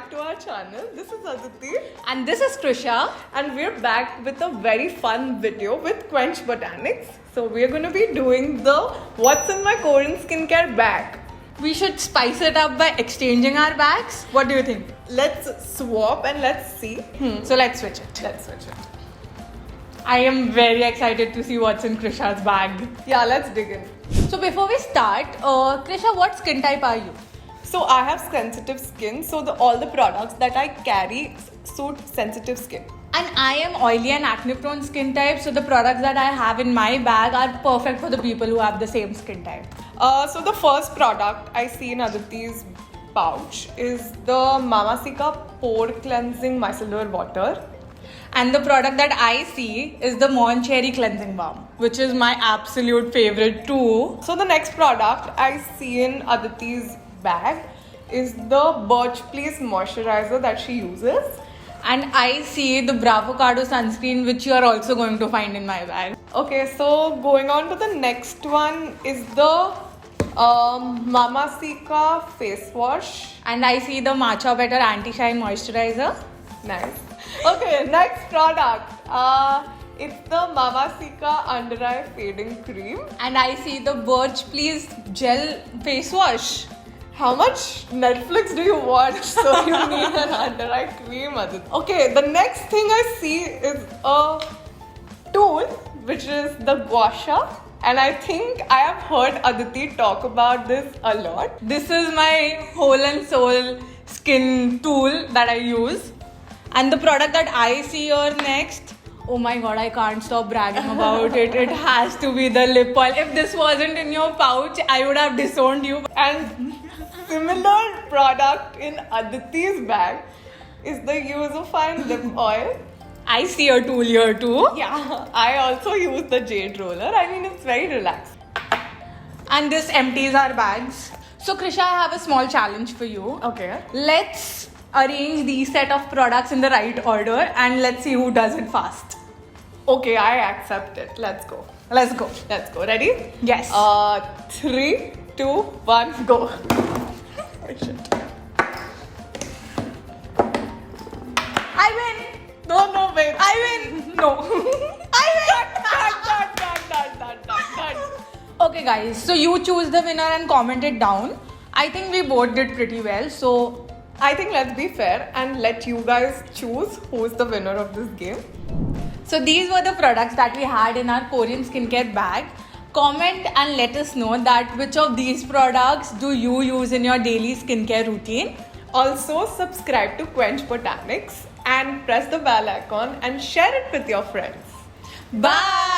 back to our channel. This is Aditi And this is Trisha. and we're back with a very fun video with Quench Botanics. So we're going to be doing the What's in my Korean skincare bag. We should spice it up by exchanging our bags. What do you think? Let's swap and let's see. So let's switch it. Let's switch it. I am very excited to see what's in Krisha's bag. Yeah, let's dig in. So before we start, Krisha, what skin type are you? So I have sensitive skin, so all the products that I carry suit sensitive skin. And I am oily and acne prone skin type, so the products that I have in my bag are perfect for the people who have the same skin type. So the first product I see in Aditi's pouch is the Mamacita Pore Cleansing Micellar Water. And the product that I see is the Mon Cherry Cleansing Balm, which is my absolute favorite too. So the next product I see in Aditi's bag is the Birch Please moisturizer that she uses. And I see the Bravocardo sunscreen, which you are also going to find in my bag. Okay, so going on to the next one is the Mamacita face wash. And I see the Matcha Better Anti-Shine Moisturizer. Nice. Okay, next product. It's the Mamacita Under Eye Fading Cream. And I see the Birch Please Gel Face Wash. How much Netflix do you watch so you need an under eye cream? Okay, the next thing I see is a tool, which is the gua sha. And I think I have heard Aditi talk about this a lot. This is my whole and soul skin tool that I use. And the product that I see here next, oh my god, I can't stop bragging about it. It has to be the lip oil. If this wasn't in your pouch, I would have disowned you. And similar product in Aditi's bag is the Usofine lip oil. I see a tool here too. Yeah, I also use the jade roller. I mean, it's very relaxed. And this empties our bags. So Krisha, I have a small challenge for you. Okay. Let's arrange these set of products in the right order and let's see who does it fast. Okay, I accept it. Let's go. Let's go. Let's go. Ready? Yes. 3, 2, 1, go. Oh, shit. I win. No, wait. I win. No. I Done. win. Okay guys, so you choose the winner and comment it down. I think we both did pretty well. So I think let's be fair and let you guys choose who's the winner of this game. So these were the products that we had in our Korean skincare bag. Comment and let us know that which of these products do you use in your daily skincare routine. Also, subscribe to Quench Botanics and press the bell icon and share it with your friends. Bye!